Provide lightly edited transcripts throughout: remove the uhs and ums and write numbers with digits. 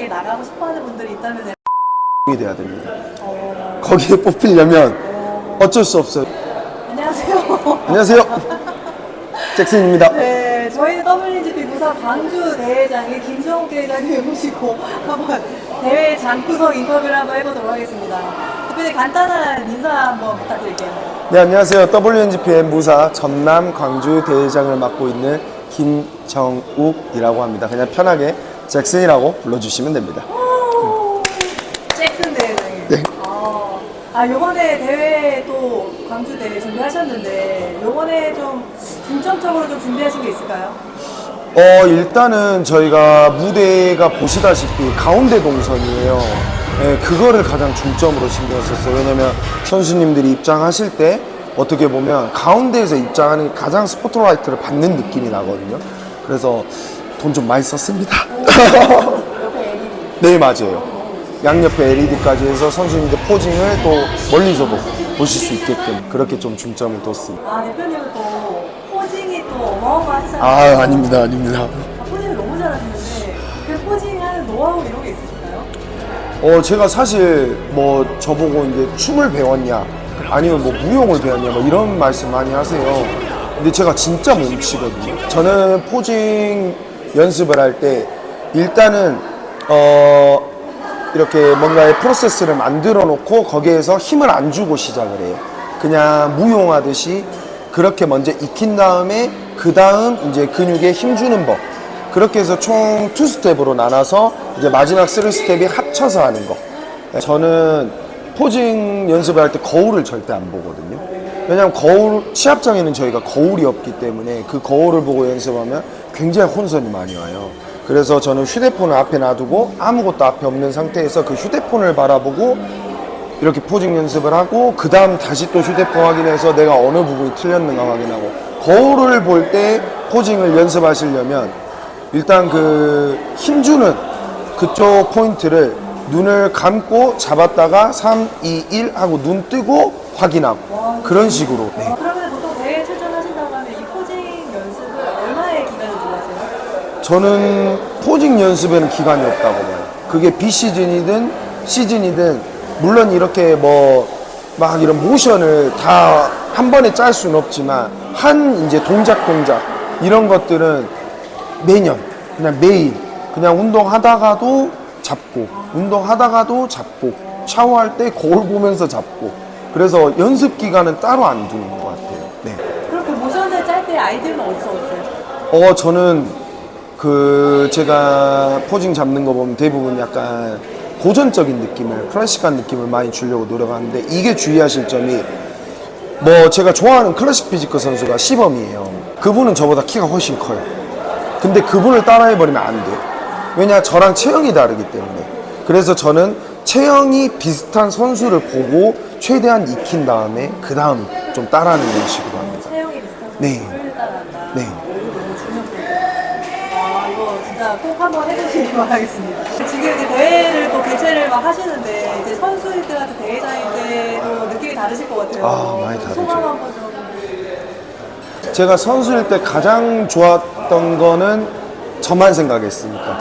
대회에 나가고 싶어하는 분들이 있다면 이 돼야 됩니다. 거기에 뽑히려면 어쩔 수 없어요. 안녕하세요. 안녕하세요. 잭슨입니다. 네, 저희는 WGP 부산 광주 대회장의 김정욱 대회장님 모시고 한번 대회 장구석 인터뷰를 한번 해보도록 하겠습니다. 대표님 간단한 인사 한번 부탁드릴게요. 네, 안녕하세요. WNGPM 무사 전남 광주 대회장을 맡고 있는 김정욱이라고 합니다. 그냥 편하게 잭슨이라고 불러주시면 됩니다. 잭슨 대회장님. 네. 요번에 대회 또 광주 대회 준비하셨는데 요번에 좀 중점적으로 좀 준비하신 게 있을까요? 일단은 저희가 무대가 보시다시피 가운데 동선이에요. 네, 그거를 가장 중점으로 신경 썼어요. 왜냐면 선수님들이 입장하실 때 어떻게 보면 가운데에서 입장하는 게 가장 스포트라이트를 받는 느낌이 나거든요. 그래서 돈 좀 많이 썼습니다. 옆에 LED. 네, 맞아요. 양옆에 LED까지 해서 선수님들 포징을 또 멀리서도 보실 수 있게끔 그렇게 좀 중점을 뒀습니다. 대표님은 또 포징이 또 어마어마하시잖아요. 아닙니다. 포징을 너무 잘하시는데 그 포징하는 노하우 이런 게 있으실까요? 제가 사실 뭐 저보고 이제 춤을 배웠냐 아니면 뭐 무용을 배웠냐 뭐 이런 말씀 많이 하세요. 근데 제가 진짜 몸치거든요. 저는 포징 연습을 할 때 일단은 이렇게 뭔가의 프로세스를 만들어 놓고 거기에서 힘을 안 주고 시작을 해요. 그냥 무용하듯이 그렇게 먼저 익힌 다음에 그 다음 이제 근육에 힘 주는 법. 그렇게 해서 총 2스텝으로 나눠서 이제 마지막 3스텝이 합쳐서 하는 거. 저는 포징 연습을 할 때 거울을 절대 안 보거든요. 왜냐면 시합장에는 저희가 거울이 없기 때문에 그 거울을 보고 연습하면 굉장히 혼선이 많이 와요. 그래서 저는 휴대폰을 앞에 놔두고 아무것도 앞에 없는 상태에서 그 휴대폰을 바라보고 이렇게 포징 연습을 하고 그 다음 다시 또 휴대폰 확인해서 내가 어느 부분이 틀렸는가 확인하고 거울을 볼 때 포징을 연습하시려면 일단 그 힘주는 그쪽 포인트를 눈을 감고 잡았다가 3, 2, 1 하고 눈 뜨고 확인하고 그런 식으로. 네. 그러면 보통 대회에 출전하신다고 하면 이 포징 연습을 얼마의 기간을 두고 하세요? 저는 포징 연습에는 기간이 없다고 봐요. 그게 비시즌이든 시즌이든 물론 이렇게 뭐 막 이런 모션을 다 한 번에 짤 수는 없지만 한 이제 동작 이런 것들은 매년 그냥 매일 그냥 운동하다가도 잡고 샤워할 때 거울 보면서 잡고 그래서 연습 기간은 따로 안 두는 것 같아요. 네. 그렇게 모션을 짤 때 아이디어는 어디서 오세요? 저는 제가 포징 잡는 거 보면 대부분 약간 고전적인 느낌을 클래식한 느낌을 많이 주려고 노력하는데 이게 주의하실 점이 뭐 제가 좋아하는 클래식 피지크 선수가 시범이에요. 그분은 저보다 키가 훨씬 커요. 근데 그분을 따라해버리면 안 돼요. 왜냐 저랑 체형이 다르기 때문에. 그래서 저는 체형이 비슷한 선수를 보고 최대한 익힌 다음에 그 다음 좀 따라하는 그런 식으로 합니다. 체형이 비슷한 네. 선수를 따라한다. 네. 이거 너무 중요한 포인트. 이거 진짜 꼭 한번 해주시기 바라겠습니다. 지금 이제 대회를 또 개최를 막 하시는데 이제 선수들한테 대회장일 때도 느낌이 다르실 것 같아요. 많이 다르죠. 소감 한번 좀. 제가 선수일 때 가장 좋았던 거는 저만 생각했으니까.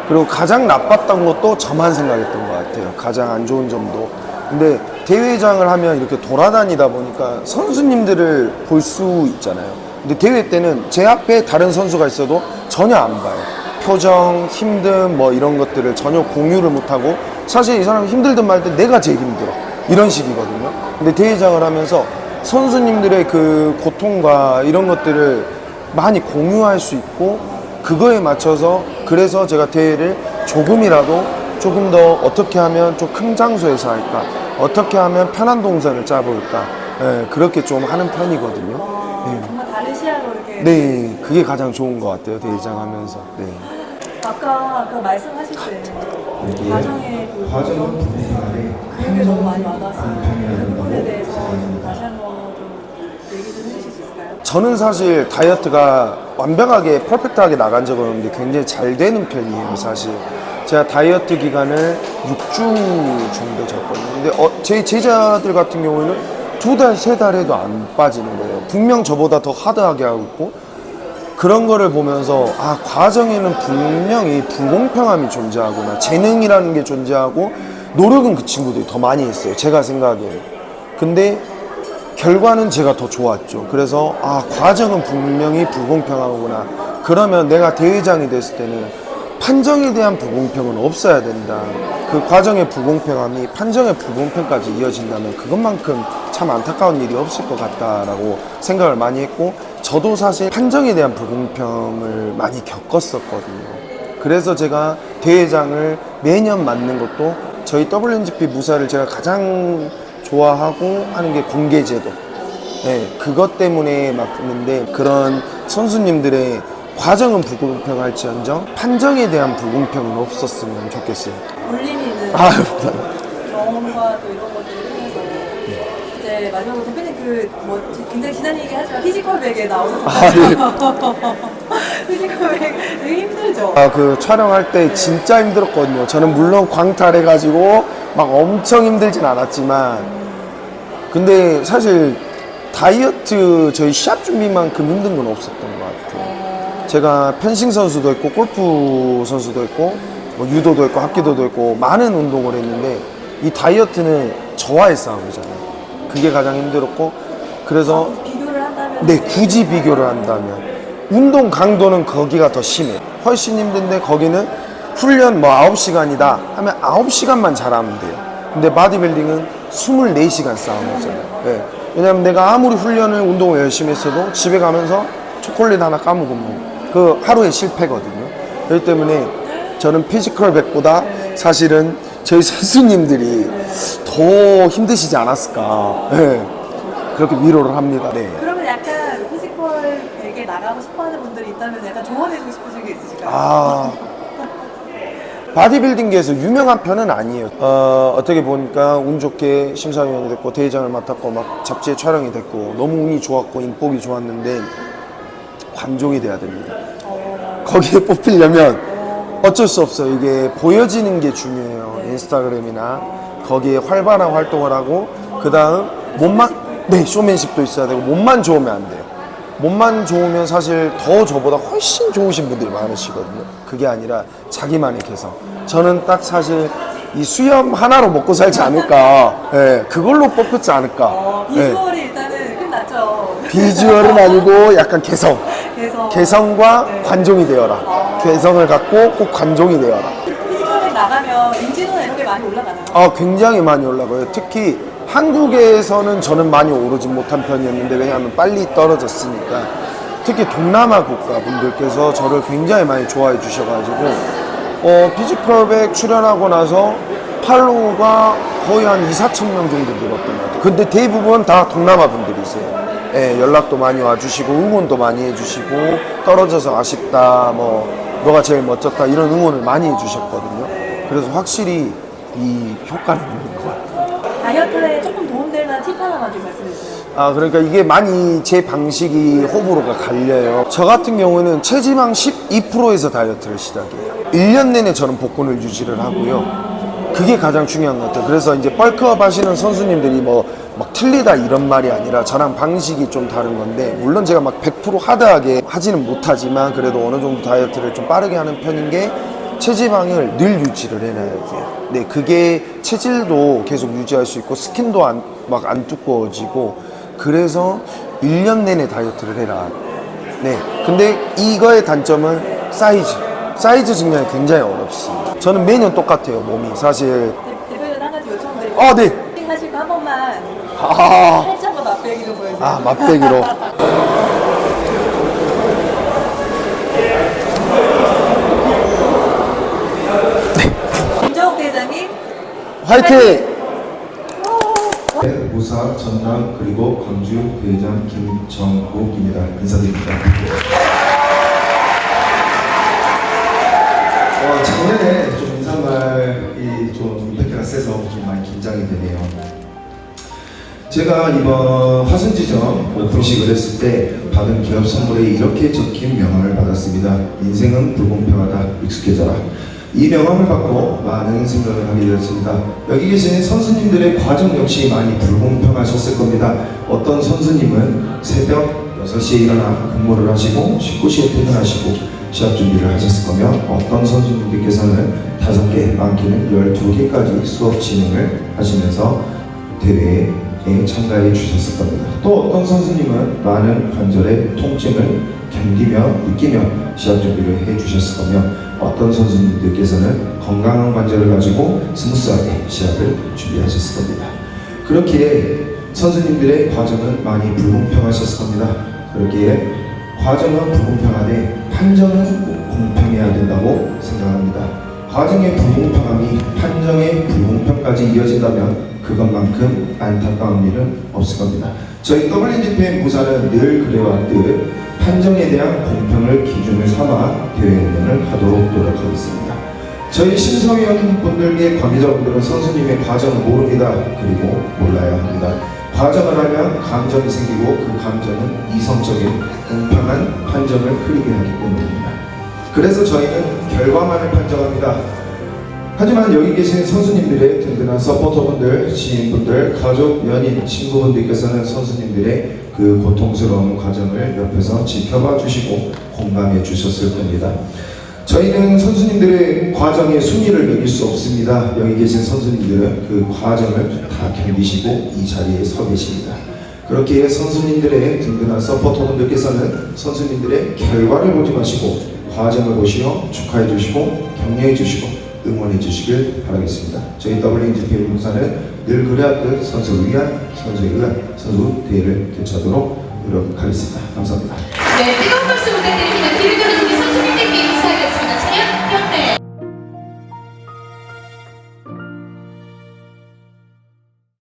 그리고 가장 나빴던 것도 저만 생각했던 것 같아요. 가장 안 좋은 점도. 근데 대회장을 하면 이렇게 돌아다니다 보니까 선수님들을 볼 수 있잖아요. 근데 대회 때는 제 앞에 다른 선수가 있어도 전혀 안 봐요. 표정, 힘듦 뭐 이런 것들을 전혀 공유를 못하고 사실 이 사람이 힘들든 말든 내가 제일 힘들어. 이런 식이거든요. 근데 대회장을 하면서 선수님들의 그 고통과 이런 것들을 많이 공유할 수 있고 그거에 맞춰서 그래서 제가 대회를 조금 더 어떻게 하면 좀 큰 장소에서 할까 어떻게 하면 편한 동선을 짜볼까 그렇게 좀 하는 편이거든요. 정말 다른 시야로 이렇게. 네, 그게 가장 좋은 것 같아요. 대회장 하면서. 네. 아까 그 말씀하실 때 과정에 그게 너무 많이 와닿았어요. 그 부분에 대해서 좀 다시 한번 좀 얘기 좀 해주실 수 있을까요? 저는 사실 다이어트가 완벽하게 퍼펙트하게 나간 적은 없는데 굉장히 잘 되는 편이에요. 사실 제가 다이어트 기간을 6주 정도 졌거든요. 근데 제 제자들 같은 경우에는 2달, 3달 해도 안 빠지는 거예요. 분명 저보다 더 하드하게 하고 있고 그런 거를 보면서 아, 과정에는 분명히 불공평함이 존재하구나. 재능이라는 게 존재하고 노력은 그 친구들이 더 많이 했어요. 제가 생각에는. 근데 결과는 제가 더 좋았죠. 그래서 아, 과정은 분명히 불공평하구나. 그러면 내가 대회장이 됐을 때는 판정에 대한 불공평은 없어야 된다. 그 과정의 불공평함이 판정의 불공평까지 이어진다면 그것만큼 참 안타까운 일이 없을 것 같다라고 생각을 많이 했고, 저도 사실 판정에 대한 불공평을 많이 겪었었거든요. 그래서 제가 대회장을 매년 맡는 것도 저희 WNGP 무사를 제가 가장 좋아하고 하는 게 공개제도. 네, 그것 때문에 맡는데, 그런 선수님들의 과정은 불공평할지언정 판정에 대한 불공평은 없었으면 좋겠어요. 올림이는 경험과 또 이런 것들을 통해서 이제 마지막으로 대표님 뭐 굉장히 지난 얘기 하지만 피지컬백에 나오셨잖아요. 피지컬백 되게 힘들죠? 그 촬영할 때 진짜 힘들었거든요. 저는 물론 광탈해가지고 막 엄청 힘들진 않았지만, 근데 사실 다이어트 저희 시합 준비만큼 힘든 건 없었던 것 같아요. 제가 펜싱 선수도 했고 골프 선수도 했고 뭐 유도도 했고 합기도도 했고 많은 운동을 했는데, 이 다이어트는 저와의 싸움이잖아요. 그게 가장 힘들었고, 그래서 비교를 한다면 네, 굳이 비교를 한다면 운동 강도는 거기가 더 심해. 훨씬 힘든데 거기는 훈련 뭐 9시간이다 하면 9시간만 잘하면 돼요. 근데 바디빌딩은 24시간 싸움이잖아요. 네. 왜냐면 내가 아무리 훈련을 운동을 열심히 했어도 집에 가면서 초콜릿 하나 까먹으면 그 하루의 실패거든요. 그렇기 때문에 저는 피지컬 100보다 사실은 저희 선수님들이 더 힘드시지 않았을까. 네. 그렇게 위로를 합니다. 네. 그러면 약간 피지컬백에 나가고 싶어하는 분들이 있다면 약간 조언해주고 싶으신 게 있으실까요? 바디빌딩계에서 유명한 편은 아니에요. 어떻게 보니까 운 좋게 심사위원이 됐고 대회장을 맡았고 막 잡지에 촬영이 됐고 너무 운이 좋았고 인복이 좋았는데 관종이 돼야 됩니다. 거기에 뽑히려면 어쩔 수 없어요. 이게 보여지는 게 중요해요. 인스타그램이나 거기에 활발한 활동을 하고, 그 다음 몸만, 네, 쇼맨십도 있어야 되고 몸만 좋으면 안 돼요. 몸만 좋으면 사실 더 저보다 훨씬 좋으신 분들이 많으시거든요. 그게 아니라 자기만의 개성. 저는 딱 사실 이 수염 하나로 먹고 살지 않을까. 네, 그걸로 뽑혔지 않을까. 비주얼이 일단은 끝났죠. 비주얼은 아니고 약간 개성. 개성과 네. 관종이 되어라. 개성을 갖고 꼭 관종이 되어라. 피지컬백 나가면 인지도나 이런 게 많이 올라가나요? 굉장히 많이 올라가요. 특히 한국에서는 저는 많이 오르지 못한 편이었는데, 왜냐하면 빨리 떨어졌으니까. 특히 동남아 국가분들께서 저를 굉장히 많이 좋아해 주셔가지고 피지컬백 출연하고 나서 팔로우가 거의 한 2,4천 명 정도 늘었던 것 같아요. 근데 대부분 다 동남아 분들이세요. 예, 연락도 많이 와주시고 응원도 많이 해주시고, 떨어져서 아쉽다, 뭐 너가 제일 멋졌다, 이런 응원을 많이 해주셨거든요. 그래서 확실히 이 효과는 있는 것 같아요. 다이어트에 조금 도움될 만한 팁 하나만 좀 말씀해 주세요. 그러니까 이게 많이 제 방식이 호불호가 갈려요. 저 같은 경우는 체지방 12%에서 다이어트를 시작해요. 1년 내내 저는 복근을 유지를 하고요. 그게 가장 중요한 것 같아요. 그래서 이제 벌크업 하시는 선수님들이 막 틀리다 이런 말이 아니라 저랑 방식이 좀 다른 건데, 물론 제가 막 100% 하드하게 하지는 못하지만 그래도 어느 정도 다이어트를 좀 빠르게 하는 편인 게, 체지방을 늘 유지를 해놔야 돼요. 네, 그게 체질도 계속 유지할 수 있고 스킨도 안 두꺼워지고, 그래서 1년 내내 다이어트를 해라. 네, 근데 이거의 단점은 사이즈 증량이 굉장히 어렵습니다. 저는 매년 똑같아요, 몸이. 사실. 대표님 한 가지 요청드릴게요. 네. 하실 거 한 번만 살짝만 맛배기로 보여주세요. 맛배기로. 김정욱 대장님 화이팅! 무사 전남 그리고 광주 대회장 김정욱입니다. 인사드립니다. 작년에 좀 인사말이 좀 임팩트가 세서 좀 많이 긴장이 되네요. 제가 이번 화순지점 오픈식을 했을 때 받은 기업 선물에 이렇게 적힌 명함을 받았습니다. 인생은 불공평하다, 익숙해져라. 이 명함을 받고 많은 생각을 하게 되었습니다. 여기 계신 선수님들의 과정 역시 많이 불공평하셨을 겁니다. 어떤 선수님은 새벽 6시에 일어나 근무를 하시고 19시에 퇴근하시고 시합 준비를 하셨을 거면 어떤 선수님들께서는 5개, 많게는 12개까지 수업 진행을 하시면서 대회에 참가해 주셨을 겁니다. 또 어떤 선수님은 많은 관절의 통증을 견디며 느끼며 시합 준비를 해 주셨을 거며 어떤 선수님들께서는 건강한 관절을 가지고 스무스하게 시합을 준비하셨을 겁니다. 그렇기에 선수님들의 과정은 많이 불공평하셨을 겁니다. 그렇기에 과정은 불공평하되 판정은 공평해야 된다고 생각합니다. 과정의 불공평함이 판정의 불공평까지 이어진다면 그것만큼 안타까운 일은 없을 겁니다. 저희 WGPM 부사는 늘 그래왔듯 판정에 대한 공평을 기준을 삼아 대회 운영을 하도록 노력하겠습니다. 저희 심사위원분들의 관계자분들은 선수님의 과정을 모릅니다. 그리고 몰라야 합니다. 과정을 하면 감정이 생기고 그 감정은 이성적인 공평한 판정을 흐리게 하기 때문입니다. 그래서 저희는 결과만을 판정합니다. 하지만 여기 계신 선수님들의 든든한 서포터분들, 지인분들, 가족, 연인, 친구분들께서는 선수님들의 그 고통스러운 과정을 옆에서 지켜봐 주시고 공감해 주셨을 겁니다. 저희는 선수님들의 과정의 순위를 매길 수 없습니다. 여기 계신 선수님들은 그 과정을 다 견디시고 이 자리에 서 계십니다. 그렇게 선수님들의 든든한 서포터분들께서는 선수님들의 결과를 보지 마시고 과정을 보시어 축하해 주시고 격려해 주시고 응원해 주시길 바라겠습니다. 저희 WGPM 부사는 늘 그래왔듯 선수를 위한, 선수에 의한 선수 대회를 개최하도록 노력하겠습니다. 감사합니다. 네, 뜨거운 박수 부탁드립니다. 기를 들어주세요.